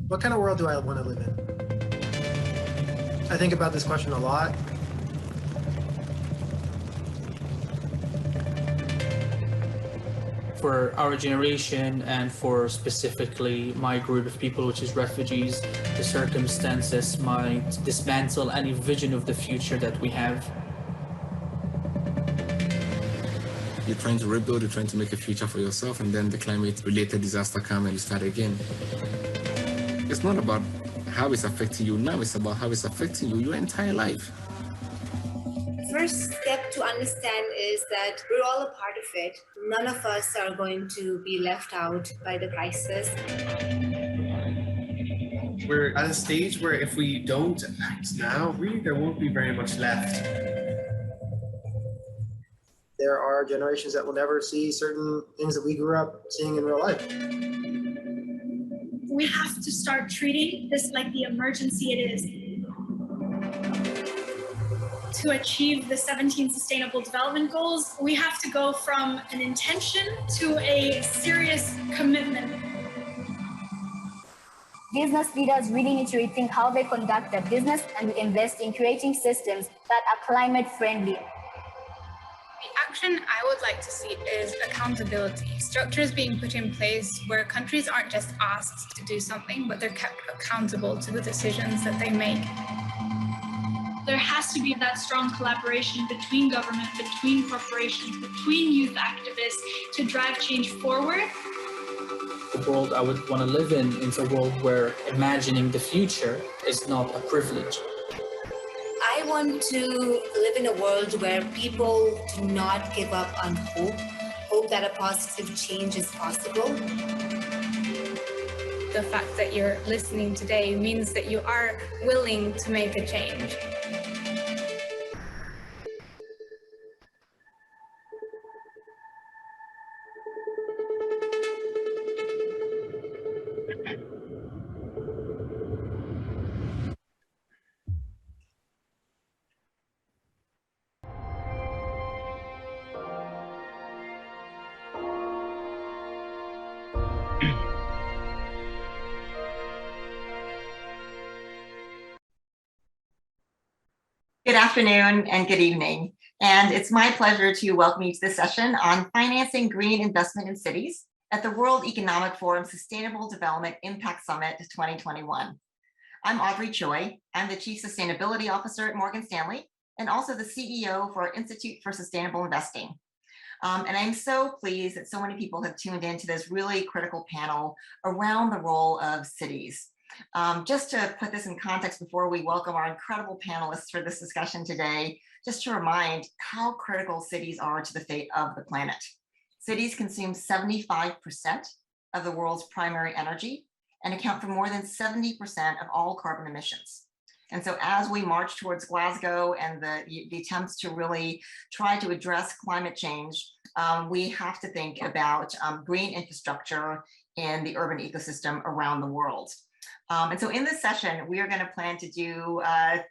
What kind of world do I want to live in? I think about this question a lot. For our generation and for specifically my group of people, which is refugees, the circumstances might dismantle any vision of the future that we have. You're trying to rebuild, you're trying to make a future for yourself, and then the climate-related disaster comes and you start again. It's not about how it's affecting you now, it's about how it's affecting you your entire life. First step to understand is that we're all a part of it. None of us are going to be left out by the crisis. We're at a stage where if we don't act now, really there won't be very much left. There are generations that will never see certain things that we grew up seeing in real life. We have to start treating this like the emergency it is. To achieve the 17 Sustainable Development Goals, we have to go from an intention to a serious commitment. Business leaders really need to rethink how they conduct their business and invest in creating systems that are climate friendly. The action I would like to see is accountability. Structures being put in place where countries aren't just asked to do something, but they're kept accountable to the decisions that they make. There has to be that strong collaboration between government, between corporations, between youth activists to drive change forward. The world I would want to live in is a world where imagining the future is not a privilege. I want to live in a world where people do not give up on hope that a positive change is possible. The fact that you're listening today means that you are willing to make a change. Good afternoon and good evening. And it's my pleasure to welcome you to this session on financing green investment in cities at the World Economic Forum Sustainable Development Impact Summit 2021. I'm Audrey Choi. I'm the Chief Sustainability Officer at Morgan Stanley and also the CEO for our Institute for Sustainable Investing. And I'm so pleased that so many people have tuned into this really critical panel around the role of cities. Just to put this in context before we welcome our incredible panelists for this discussion today, just to remind how critical cities are to the fate of the planet. Cities consume 75% of the world's primary energy and account for more than 70% of all carbon emissions. And so as we march towards Glasgow and the attempts to really try to address climate change, we have to think about green infrastructure in the urban ecosystem around the world. And so in this session, we are going to plan to do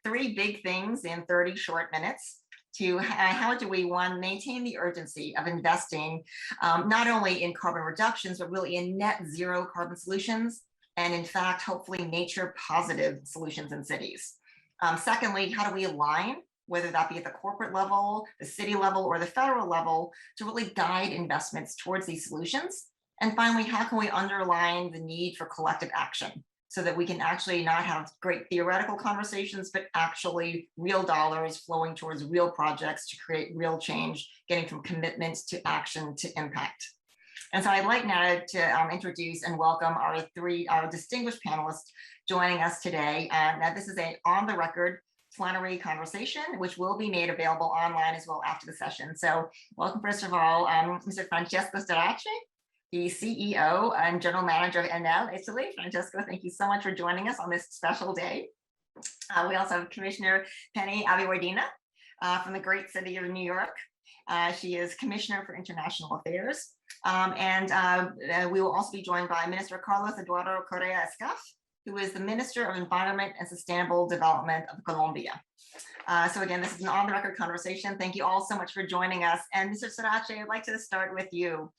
3 big things in 30 short minutes to how do we, one, maintain the urgency of investing not only in carbon reductions, but really in net zero carbon solutions, and in fact, hopefully nature positive solutions in cities. Secondly, how do we align, whether that be at the corporate level, the city level, or the federal level, to really guide investments towards these solutions? And finally, how can we underline the need for collective action, so that we can actually not have great theoretical conversations, but actually real dollars flowing towards real projects to create real change, getting from commitment to action to impact. And so I'd like now to introduce and welcome our distinguished panelists joining us today. And this is an on-the-record plenary conversation, which will be made available online as well after the session. So welcome, first of all, Mr. Francesco Starace, the CEO and General Manager of Enel Italy. Francesco, thank you so much for joining us on this special day. We also have Commissioner Penny Abeywardena from the great city of New York. She is Commissioner for International Affairs. We will also be joined by Minister Carlos Eduardo Correa Escaf, who is the Minister of Environment and Sustainable Development of Colombia. So again, this is an on-the-record conversation. Thank you all so much for joining us. And Mr. Starace, I'd like to start with you.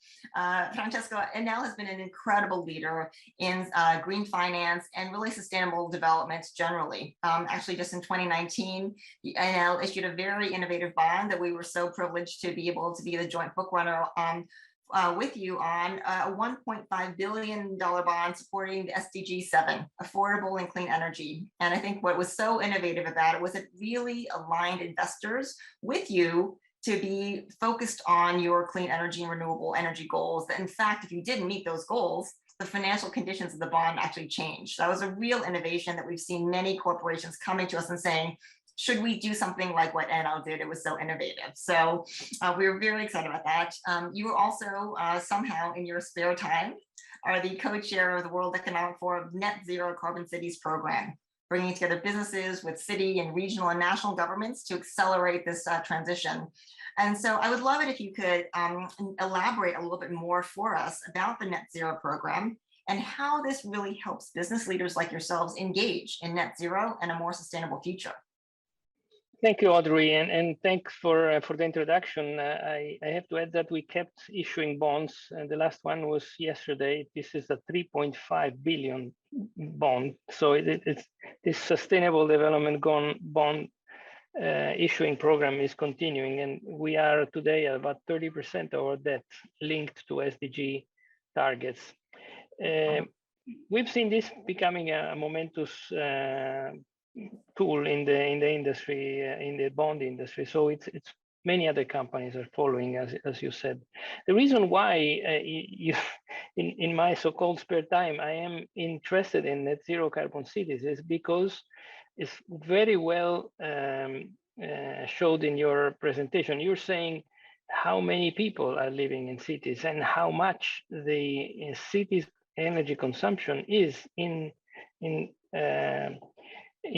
Francesco, Enel has been an incredible leader in green finance and really sustainable development generally. Actually, just in 2019, Enel issued a very innovative bond that we were so privileged to be able to be the joint book runner with you on a $1.5 billion bond supporting the SDG 7, affordable and clean energy. And I think what was so innovative about it was it really aligned investors with you to be focused on your clean energy and renewable energy goals. That in fact, if you didn't meet those goals, the financial conditions of the bond actually changed. That was a real innovation that we've seen many corporations coming to us and saying, should we do something like what Enel did? It was so innovative. So we were very excited about that. You were also somehow in your spare time are the co-chair of the World Economic Forum Net Zero Carbon Cities program, bringing together businesses with city and regional and national governments to accelerate this transition. And so I would love it if you could elaborate a little bit more for us about the Net Zero program and how this really helps business leaders like yourselves engage in net zero and a more sustainable future. Thank you, Audrey, and thanks for the introduction. I have to add that we kept issuing bonds, and the last one was yesterday. This is a 3.5 billion bond. So it's this sustainable development bond issuing program is continuing, and we are today at about 30% of our debt linked to SDG targets. We've seen this becoming a momentous tool in the industry, in the bond industry. So it's many other companies are following, as you said. The reason why in my so-called spare time I am interested in net zero carbon cities is because it's very well showed in your presentation. You're saying how many people are living in cities and how much the cities' energy consumption is in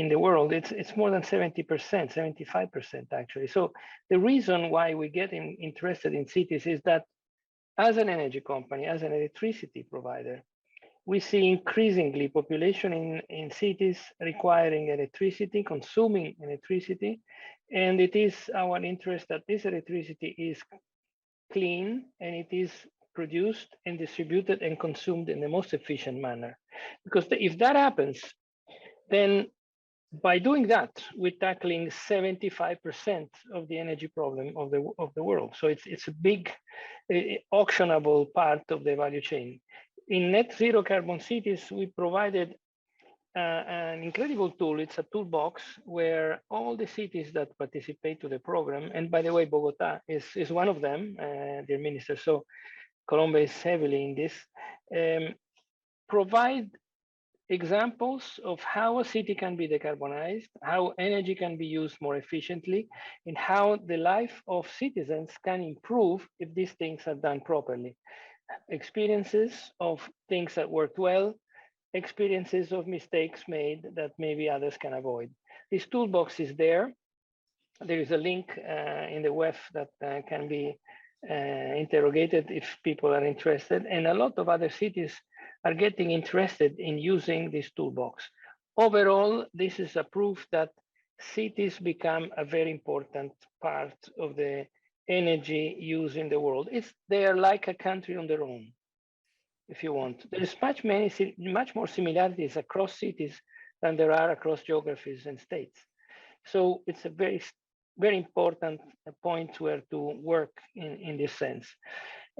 the world. It's more than 70%, 75% actually. So the reason why we get interested in cities is that as an energy company, as an electricity provider, we see increasingly population in cities requiring electricity, consuming electricity, and it is our interest that this electricity is clean and it is produced and distributed and consumed in the most efficient manner. Because if that happens, then by doing that, we're tackling 75% of the energy problem of the world. So it's a big auctionable part of the value chain. In Net Zero Carbon Cities, we provided an incredible tool. It's a toolbox where all the cities that participate to the program, and by the way, Bogota is one of them, dear Minister, so Colombia is heavily in this, provide examples of how a city can be decarbonized, how energy can be used more efficiently, and how the life of citizens can improve if these things are done properly. Experiences of things that worked well, experiences of mistakes made that maybe others can avoid. This toolbox is there. There is a link in the web that can be interrogated if people are interested, and a lot of other cities are getting interested in using this toolbox. Overall, this is a proof that cities become a very important part of the energy use in the world. They are like a country on their own, if you want. There's much more similarities across cities than there are across geographies and states. So it's a very, very important point where to work in this sense.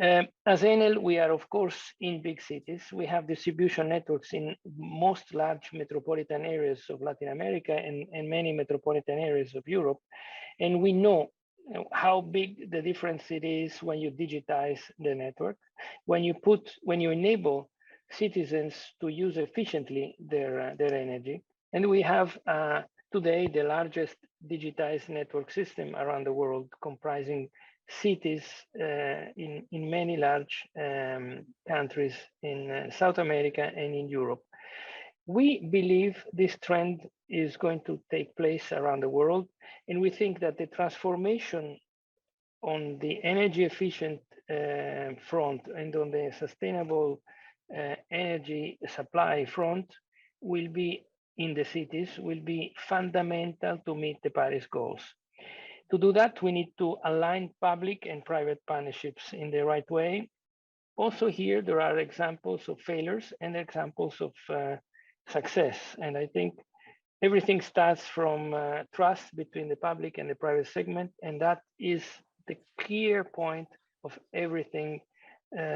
As Enel, we are of course in big cities. We have distribution networks in most large metropolitan areas of Latin America and many metropolitan areas of Europe. And we know how big the difference it is when you digitize the network, when you enable citizens to use efficiently their energy. And we have today the largest digitized network system around the world, comprising cities in many large countries in South America and in Europe. We believe this trend is going to take place around the world, and we think that the transformation on the energy efficient front and on the sustainable energy supply front will be in the cities will be fundamental to meet the Paris goals. To do that, we need to align public and private partnerships in the right way. Also here, there are examples of failures and examples of success. And I think everything starts from trust between the public and the private segment. And that is the clear point of everything,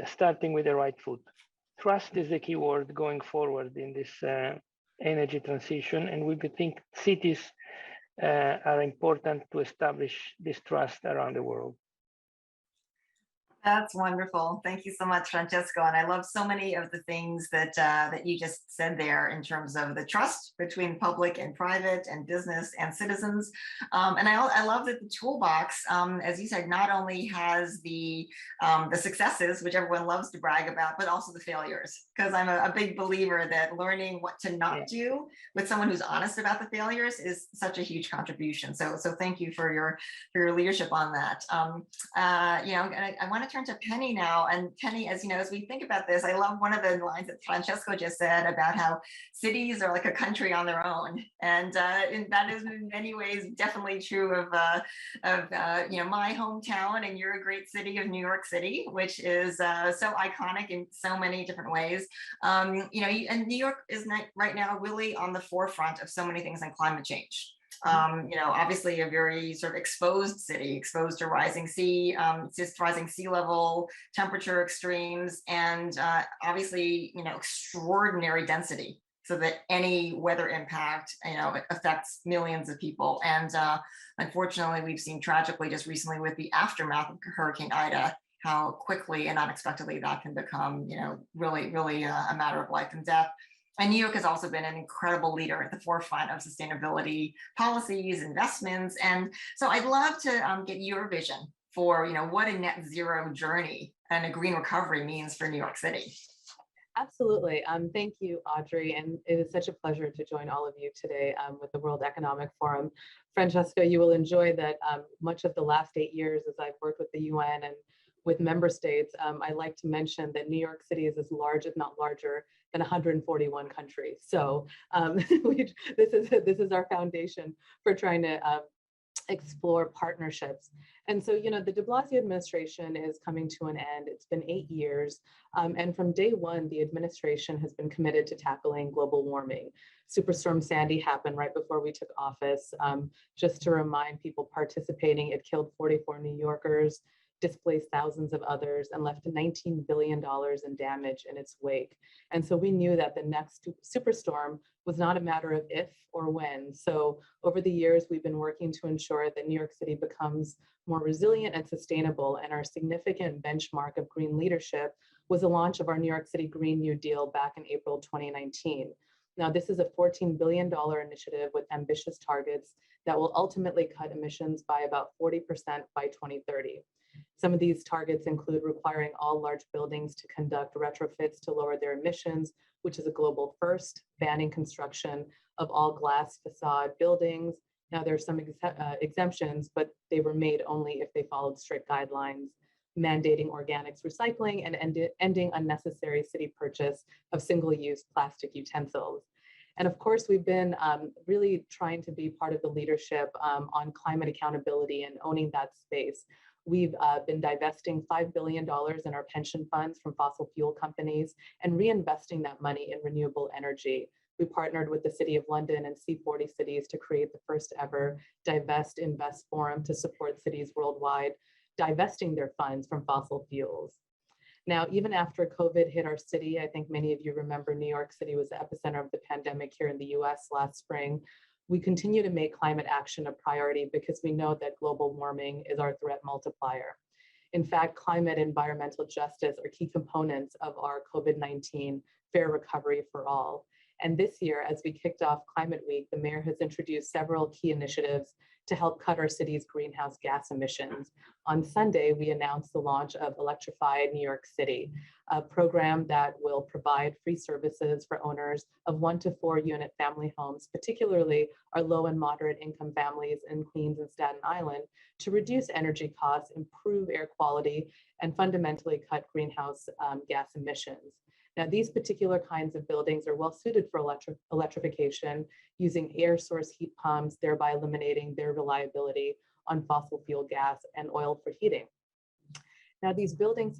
starting with the right foot. Trust is the key word going forward in this energy transition. And we think cities are important to establish this trust around the world. That's wonderful. Thank you so much, Francesco. And I love so many of the things that that you just said there in terms of the trust between public and private and business and citizens. And I love that the toolbox, as you said, not only has the successes, which everyone loves to brag about, but also the failures. Because I'm a big believer that learning what to not do with someone who's honest about the failures is such a huge contribution. So thank you for your leadership on that. You know, and I want to turn to Penny now. And Penny, as you know, as we think about this, I love one of the lines that Francesco just said about how cities are like a country on their own, and that is in many ways definitely true of you know, my hometown, and you're a great city of New York City, which is so iconic in so many different ways. You know, and New York is right now really on the forefront of so many things on climate change. You know, obviously a very sort of exposed city, exposed to rising sea, just rising sea level, temperature extremes, and obviously, you know, extraordinary density, so that any weather impact, you know, affects millions of people. And unfortunately, we've seen tragically just recently with the aftermath of Hurricane Ida, how quickly and unexpectedly that can become, you know, really, really a matter of life and death. And New York has also been an incredible leader at the forefront of sustainability policies, investments. And so I'd love to get your vision for, you know, what a net zero journey and a green recovery means for New York City. Absolutely. Thank you, Audrey. And it is such a pleasure to join all of you today with the World Economic Forum. Francesco, you will enjoy that much of the last 8 years as I've worked with the UN and with member states, I like to mention that New York City is as large, if not larger, than 141 countries. So this is our foundation for trying to explore partnerships. And so, you know, the de Blasio administration is coming to an end. It's been 8 years. And from day one, the administration has been committed to tackling global warming. Superstorm Sandy happened right before we took office. Just to remind people participating, it killed 44 New Yorkers, displaced thousands of others, and left $19 billion in damage in its wake. And so we knew that the next superstorm was not a matter of if or when. So over the years, we've been working to ensure that New York City becomes more resilient and sustainable. And our significant benchmark of green leadership was the launch of our New York City Green New Deal back in April 2019. Now, this is a $14 billion initiative with ambitious targets that will ultimately cut emissions by about 40% by 2030. Some of these targets include requiring all large buildings to conduct retrofits to lower their emissions, which is a global first, banning construction of all glass facade buildings. Now, there are some exemptions, but they were made only if they followed strict guidelines, mandating organics recycling and ending unnecessary city purchase of single-use plastic utensils. And of course, we've been really trying to be part of the leadership on climate accountability and owning that space. We've been divesting $5 billion in our pension funds from fossil fuel companies and reinvesting that money in renewable energy. We partnered with the City of London and C40 cities to create the first ever Divest Invest Forum to support cities worldwide, divesting their funds from fossil fuels. Now, even after COVID hit our city, I think many of you remember New York City was the epicenter of the pandemic here in the US last spring. We continue to make climate action a priority because we know that global warming is our threat multiplier. In fact, climate and environmental justice are key components of our COVID-19 fair recovery for all. And this year, as we kicked off Climate Week, the mayor has introduced several key initiatives to help cut our city's greenhouse gas emissions. On Sunday, we announced the launch of Electrify New York City, a program that will provide free services for owners of 1 to 4 unit family homes, particularly our low and moderate income families in Queens and Staten Island, to reduce energy costs, improve air quality, and fundamentally cut greenhouse gas emissions. Now, these particular kinds of buildings are well suited for electrification using air source heat pumps, thereby eliminating their reliability on fossil fuel gas and oil for heating. Now, these buildings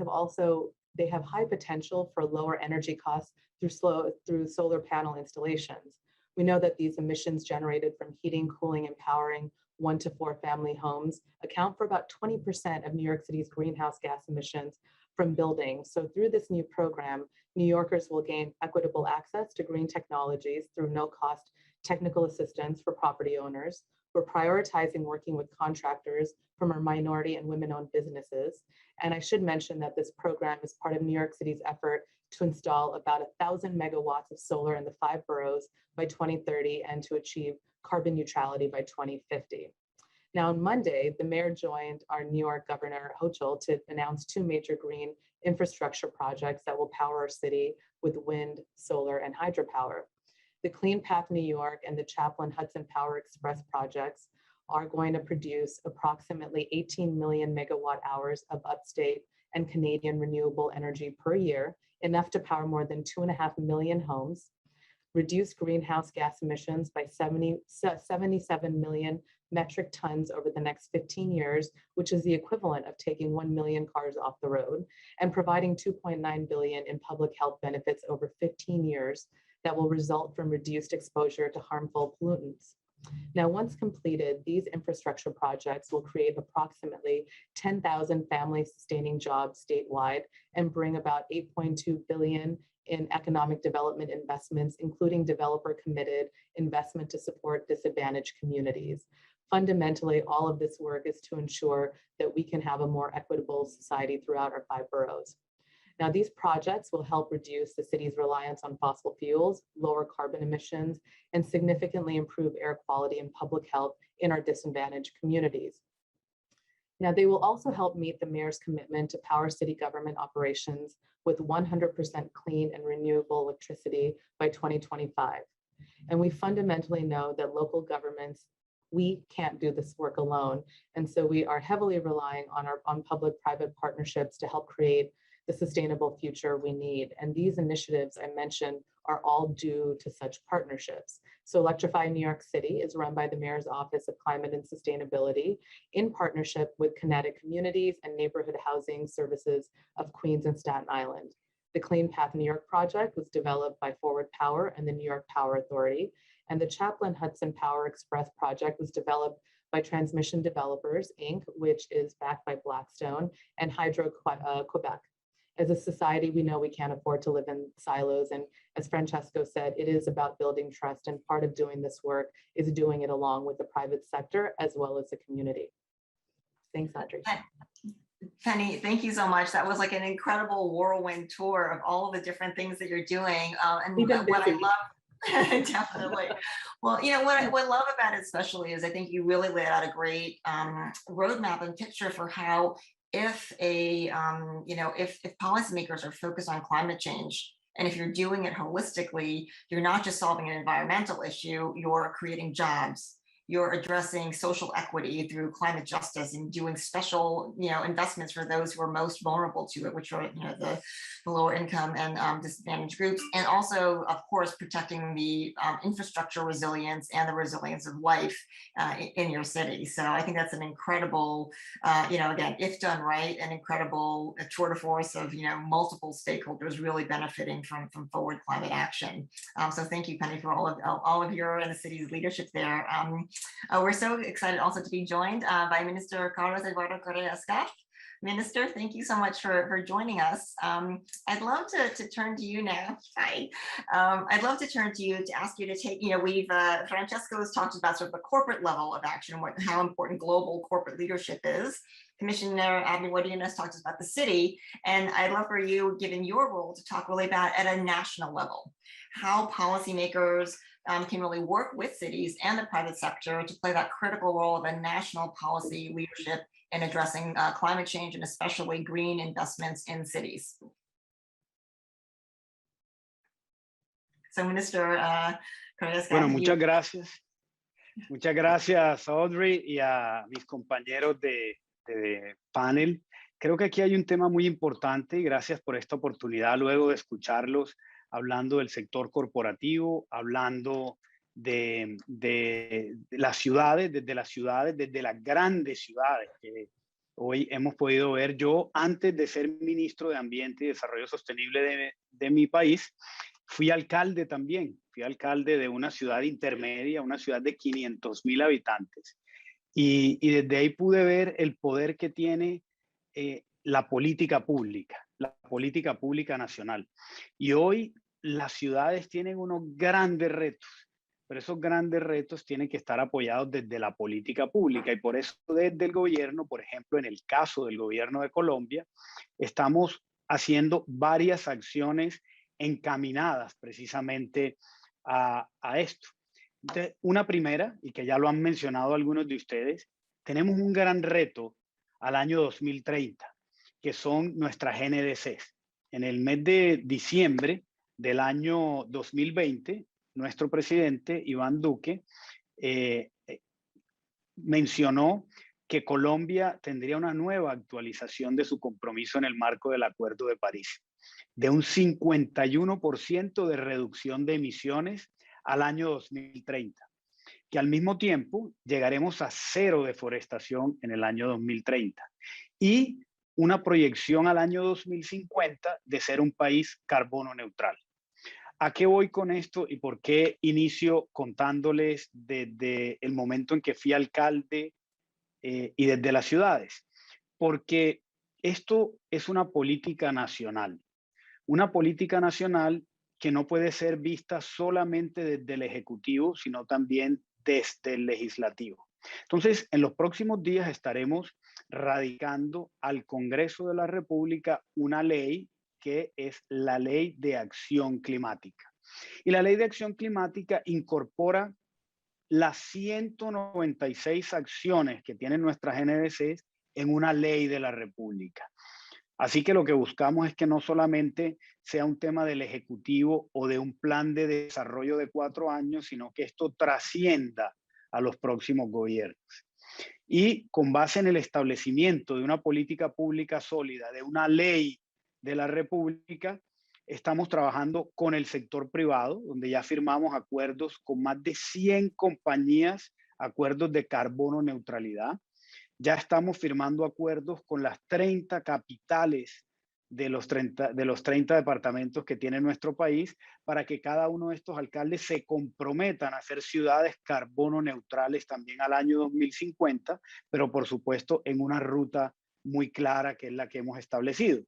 they have high potential for lower energy costs through solar panel installations. We know that these emissions generated from heating, cooling, and powering 1 to 4 family homes account for about 20% of New York City's greenhouse gas emissions from buildings. So through this new program, New Yorkers will gain equitable access to green technologies through no-cost technical assistance for property owners. We're prioritizing working with contractors from our minority and women-owned businesses. And I should mention that this program is part of New York City's effort to install about 1,000 megawatts of solar in the 5 boroughs by 2030 and to achieve carbon neutrality by 2050. Now, on Monday, the mayor joined our New York Governor Hochul to announce 2 major green infrastructure projects that will power our city with wind, solar, and hydropower. The Clean Path New York and the Chaplin Hudson Power Express projects are going to produce approximately 18 million megawatt hours of upstate and Canadian renewable energy per year, enough to power more than 2.5 million homes, reduce greenhouse gas emissions by 77 million metric tons over the next 15 years, which is the equivalent of taking 1 million cars off the road, and providing 2.9 billion in public health benefits over 15 years that will result from reduced exposure to harmful pollutants. Now, once completed, these infrastructure projects will create approximately 10,000 family-sustaining jobs statewide and bring about 8.2 billion in economic development investments, including developer-committed investment to support disadvantaged communities. Fundamentally, all of this work is to ensure that we can have a more equitable society throughout our 5 boroughs. Now, these projects will help reduce the city's reliance on fossil fuels, lower carbon emissions, and significantly improve air quality and public health in our disadvantaged communities. Now, they will also help meet the mayor's commitment to power city government operations with 100% clean and renewable electricity by 2025. And we fundamentally know that local governments, we can't do this work alone. And so we are heavily relying on public-private partnerships to help create the sustainable future we need. And these initiatives I mentioned are all due to such partnerships. So Electrify New York City is run by the Mayor's Office of Climate and Sustainability in partnership with Kinetic Communities and Neighborhood Housing Services of Queens and Staten Island. The Clean Path New York project was developed by Forward Power and the New York Power Authority. And the Chaplin Hudson Power Express project was developed by Transmission Developers, Inc., which is backed by Blackstone, and Hydro Quebec. As a society, we know we can't afford to live in silos. And as Francesco said, it is about building trust. And part of doing this work is doing it along with the private sector as well as the community. Thanks, Audrey. Penny, thank you so much. That was like an incredible whirlwind tour of all of the different things that you're doing. And what I love, definitely. Well, you know, what I love about it especially is I think you really laid out a great roadmap and picture for how if policymakers are focused on climate change, and if you're doing it holistically, you're not just solving an environmental issue, you're creating jobs, you're addressing social equity through climate justice and doing special, investments for those who are most vulnerable to it, which are, the lower income and disadvantaged groups, and also, of course, protecting the infrastructure resilience and the resilience of life in your city. So I think that's an incredible, again, if done right, an incredible tour de force of, multiple stakeholders really benefiting from forward climate action. So thank you, Penny, for all of your and the city's leadership there. We're so excited also to be joined by Minister Eduardo Correa Escaf. Minister, thank you so much for joining us. I'd love to turn to you now. Hi. I'd love to turn to you to ask you to take, Francesco has talked about sort of the corporate level of action, how important global corporate leadership is. Commissioner Abeywardena has talked about the city, and I'd love for you, given your role, to talk really about at a national level, how policymakers can really work with cities and the private sector to play that critical role of a national policy leadership in addressing climate change and especially green investments in cities. So, Minister Correa Escaf. Bueno, muchas gracias. Muchas gracias, Audrey, y a mis compañeros de panel. Creo que aquí hay un tema muy importante y gracias por esta oportunidad luego de escucharlos hablando del sector corporativo, hablando de las ciudades, desde las grandes ciudades que hoy hemos podido ver. Yo, antes de ser ministro de Ambiente y Desarrollo Sostenible de mi país, fui alcalde también, fui alcalde de una ciudad intermedia, una ciudad de 500,000 habitantes. Y desde ahí pude ver el poder que tiene la política pública nacional. Y hoy las ciudades tienen unos grandes retos, pero esos grandes retos tienen que estar apoyados desde la política pública. Y por eso desde el gobierno, por ejemplo, en el caso del gobierno de Colombia, estamos haciendo varias acciones encaminadas precisamente a esto. Entonces, una primera, y que ya lo han mencionado algunos de ustedes, tenemos un gran reto al año 2030, que son nuestras NDCs. En el mes de diciembre del año 2020, nuestro presidente, Iván Duque, mencionó que Colombia tendría una nueva actualización de su compromiso en el marco del Acuerdo de París, de un 51% de reducción de emisiones al año 2030, que al mismo tiempo llegaremos a cero deforestación en el año 2030 y una proyección al año 2050 de ser un país carbono neutral. ¿A qué voy con esto y por qué inicio contándoles desde el momento en que fui alcalde y desde las ciudades? Porque esto es una política nacional que no puede ser vista solamente desde el Ejecutivo, sino también desde el Legislativo. Entonces, en los próximos días estaremos radicando al Congreso de la República una ley que es la Ley de Acción Climática. Y la Ley de Acción Climática incorpora las 196 acciones que tienen nuestras NDCs en una ley de la República. Así que lo que buscamos es que no solamente sea un tema del Ejecutivo o de un plan de desarrollo de 4 años, sino que esto trascienda a los próximos gobiernos. Y con base en el establecimiento de una política pública sólida, de una ley de la República, estamos trabajando con el sector privado, donde ya firmamos acuerdos con más de 100 compañías, acuerdos de carbono neutralidad. Ya estamos firmando acuerdos con las 30 capitales de los 30 departamentos que tiene nuestro país para que cada uno de estos alcaldes se comprometan a hacer ciudades carbono neutrales también al año 2050, pero por supuesto en una ruta muy clara que es la que hemos establecido.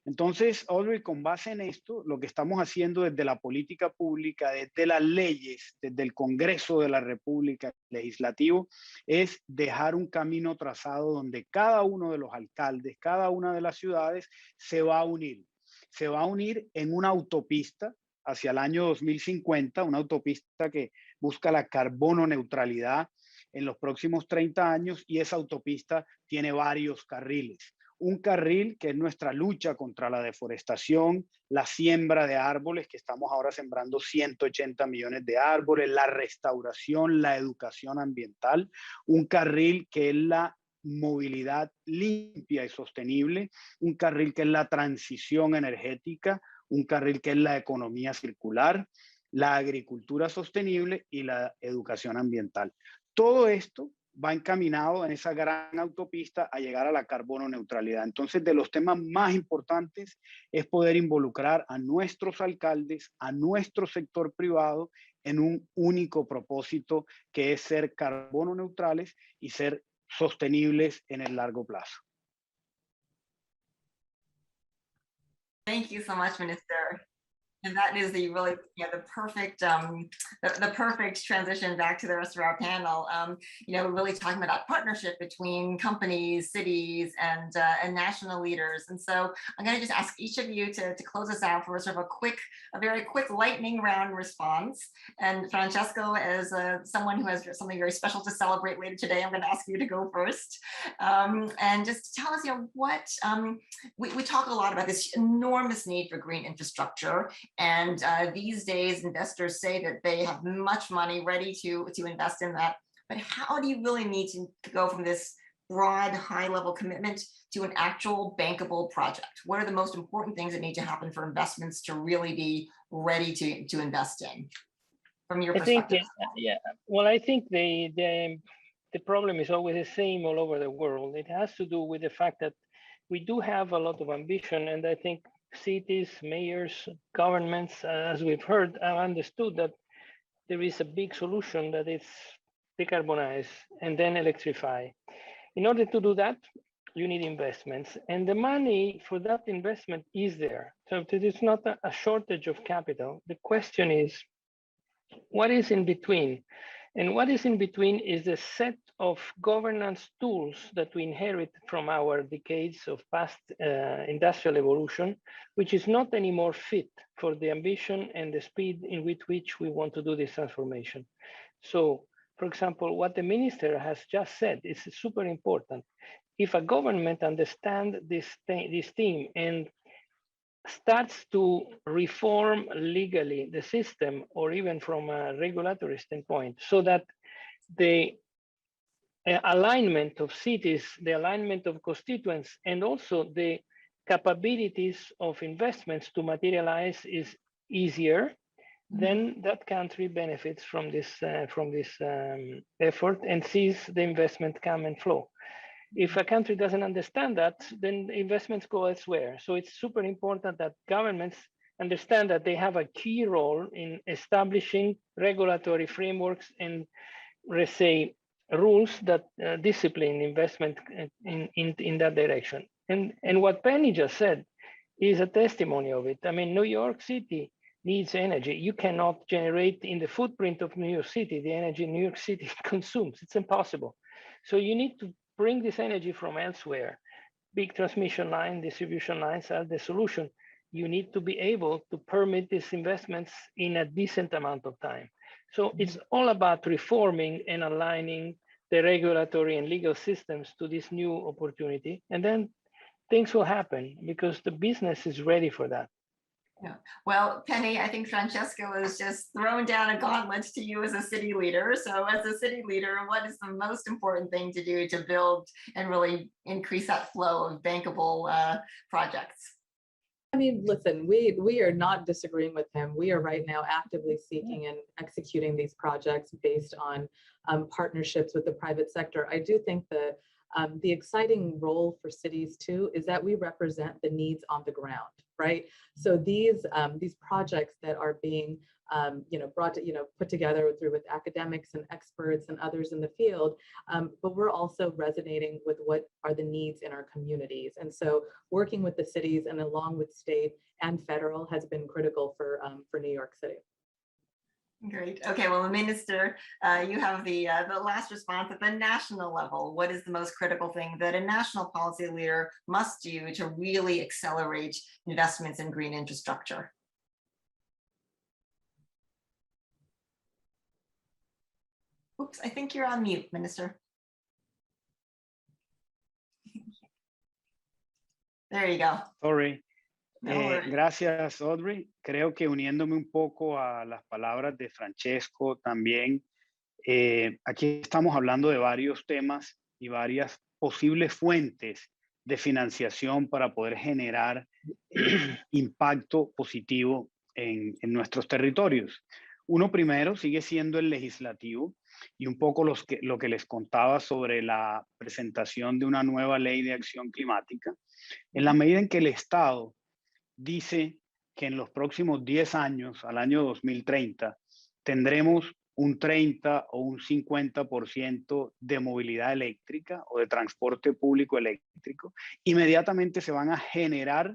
Entonces, Audrey, con base en esto, lo que estamos haciendo desde la política pública, desde las leyes, desde el Congreso de la República Legislativo, es dejar un camino trazado donde cada uno de los alcaldes, cada una de las ciudades se va a unir. Se va a unir en una autopista hacia el año 2050, una autopista que busca la carbono neutralidad en los próximos 30 años y esa autopista tiene varios carriles. Un carril que es nuestra lucha contra la deforestación, la siembra de árboles, que estamos ahora sembrando 180 millones de árboles, la restauración, la educación ambiental. Un carril que es la movilidad limpia y sostenible, un carril que es la transición energética, un carril que es la economía circular, la agricultura sostenible y la educación ambiental. Todo esto va encaminado en esa gran autopista a llegar a la carbono neutralidad. Entonces, de los temas más importantes es poder involucrar a nuestros alcaldes, a nuestro sector privado en un único propósito que es ser carbono neutrales y ser sostenibles en el largo plazo. Thank you so much, Minister. And that is the really, the perfect the perfect transition back to the rest of our panel. Really talking about partnership between companies, cities, and national leaders. And so I'm going to just ask each of you to close us out for sort of a very quick lightning round response. And Francesco, as someone who has something very special to celebrate later today, I'm going to ask you to go first. And just tell us, what we talk a lot about this enormous need for green infrastructure. And these days, investors say that they have much money ready to invest in that. But how do you really need to go from this broad, high-level commitment to an actual bankable project? What are the most important things that need to happen for investments to really be ready to invest in? From your perspective. I think the problem is always the same all over the world. It has to do with the fact that we do have a lot of ambition, and I think cities, mayors, governments, as we've heard, have understood that there is a big solution, that it's decarbonize and then electrify. In order to do that, you need investments, and the money for that investment is there. So there's not a shortage of capital. The question is, what is in between? And what is in between is a set of governance tools that we inherit from our decades of past industrial evolution, which is not anymore fit for the ambition and the speed in which we want to do this transformation. So, for example, what the minister has just said is super important. If a government understands this theme and starts to reform legally the system, or even from a regulatory standpoint, so that the alignment of cities, the alignment of constituents, and also the capabilities of investments to materialize is easier, then that country benefits from this effort and sees the investment come and flow. If a country doesn't understand that, then investments go elsewhere. So it's super important that governments understand that they have a key role in establishing regulatory frameworks and, let's say, rules that discipline investment in that direction. And what Penny just said is a testimony of it. I mean, New York City needs energy. You cannot generate in the footprint of New York City the energy New York City consumes. It's impossible. So you need to bring this energy from elsewhere. Big transmission line, distribution lines are the solution. You need to be able to permit these investments in a decent amount of time. So it's all about reforming and aligning the regulatory and legal systems to this new opportunity. And then things will happen because the business is ready for that. Yeah. Well, Penny, I think Francesco was just throwing down a gauntlet to you as a city leader. So as a city leader, what is the most important thing to do to build and really increase that flow of bankable projects? I mean, listen, we are not disagreeing with him. We are right now actively seeking and executing these projects based on partnerships with the private sector. I do think that the exciting role for cities too is that we represent the needs on the ground, right? So these projects that are being brought to, put together with academics and experts and others in the field, but we're also resonating with what are the needs in our communities. And so working with the cities and along with state and federal has been critical for New York City. Great. Okay, well, Minister, you have the last response at the national level. What is the most critical thing that a national policy leader must do to really accelerate investments in green infrastructure? Oops, I think you're on mute, Minister. There you go. Sorry. No Gracias, Audrey. Creo que uniéndome un poco a las palabras de Francesco también, aquí estamos hablando de varios temas y varias posibles fuentes de financiación para poder generar impacto positivo en nuestros territorios. Uno primero sigue siendo el legislativo y un poco lo que les contaba sobre la presentación de una nueva ley de acción climática. En la medida en que el Estado dice que en los próximos 10 años, al año 2030, tendremos un 30 o un 50% de movilidad eléctrica o de transporte público eléctrico, inmediatamente se van a generar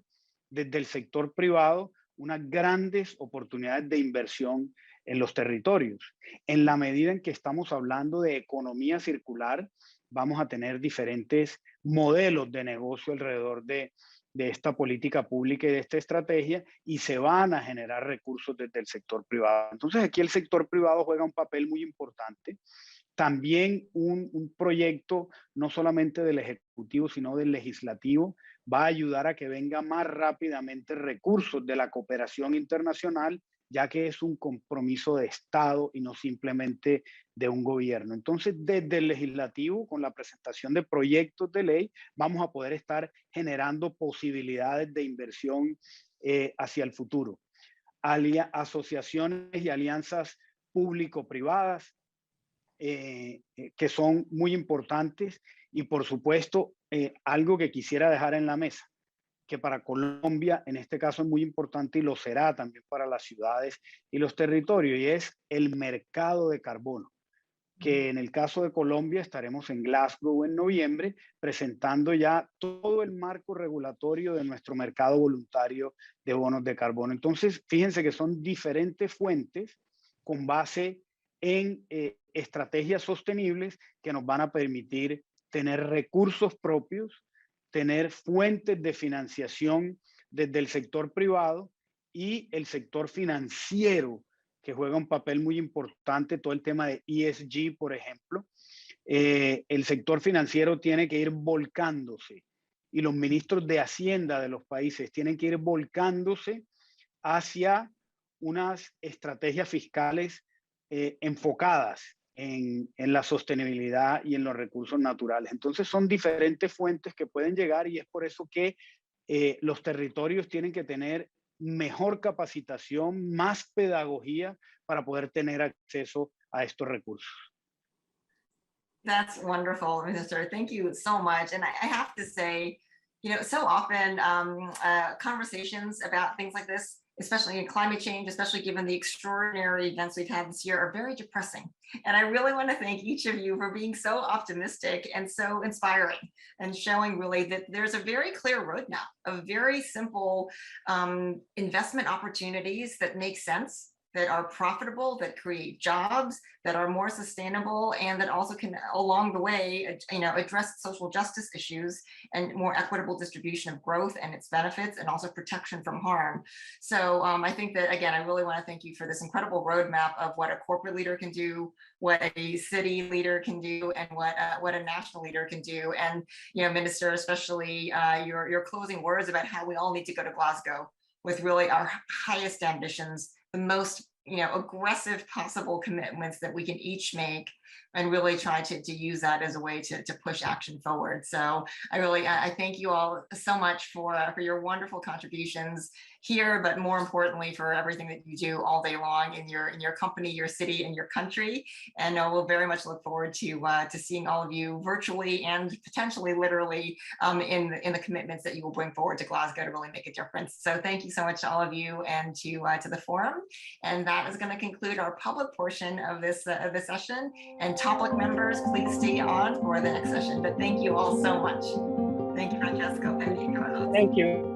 desde el sector privado unas grandes oportunidades de inversión en los territorios. En la medida en que estamos hablando de economía circular, vamos a tener diferentes modelos de negocio alrededor de esta política pública y de esta estrategia, y se van a generar recursos desde el sector privado. Entonces aquí el sector privado juega un papel muy importante. También un proyecto no solamente del Ejecutivo, sino del Legislativo, va a ayudar a que venga más rápidamente recursos de la cooperación internacional ya que es un compromiso de Estado y no simplemente de un gobierno. Entonces, desde el legislativo, con la presentación de proyectos de ley, vamos a poder estar generando posibilidades de inversión hacia el futuro. Asociaciones y alianzas público-privadas que son muy importantes y, por supuesto, algo que quisiera dejar en la mesa, que para Colombia en este caso es muy importante y lo será también para las ciudades y los territorios, y es el mercado de carbono, que en el caso de Colombia estaremos en Glasgow en noviembre presentando ya todo el marco regulatorio de nuestro mercado voluntario de bonos de carbono. Entonces, fíjense que son diferentes fuentes con base en estrategias sostenibles que nos van a permitir tener recursos propios, tener fuentes de financiación desde el sector privado y el sector financiero, que juega un papel muy importante, todo el tema de ESG, por ejemplo. El sector financiero tiene que ir volcándose y los ministros de Hacienda de los países tienen que ir volcándose hacia unas estrategias fiscales enfocadas en la sostenibilidad y en los recursos naturales. Entonces son diferentes fuentes que pueden llegar y es por eso que los territorios tienen que tener mejor capacitación, más pedagogía para poder tener acceso a estos recursos. That's wonderful, Minister. Thank you so much. And I have to say, you know, so often conversations about things like this, especially in climate change, especially given the extraordinary events we've had this year, are very depressing. And I really want to thank each of you for being so optimistic and so inspiring and showing really that there's a very clear roadmap of very simple investment opportunities that make sense, that are profitable, that create jobs, that are more sustainable, and that also can, along the way, you know, address social justice issues and more equitable distribution of growth and its benefits, and also protection from harm. So I think that, again, I really want to thank you for this incredible roadmap of what a corporate leader can do, what a city leader can do, and what a national leader can do. And, you know, Minister, especially your closing words about how we all need to go to Glasgow with really our highest ambitions, the most, you know, aggressive possible commitments that we can each make, and really try to use that as a way to push action forward. So I thank you all so much for your wonderful contributions here, but more importantly for everything that you do all day long in your company, your city, and your country. And we'll very much look forward to seeing all of you virtually and potentially literally in the commitments that you will bring forward to Glasgow to really make a difference. So thank you so much to all of you and to the forum. And that is going to conclude our public portion of this session. And public members, please stay on for the next session. But thank you all so much. Thank you, Francesco. Thank you, Carlos. Thank you.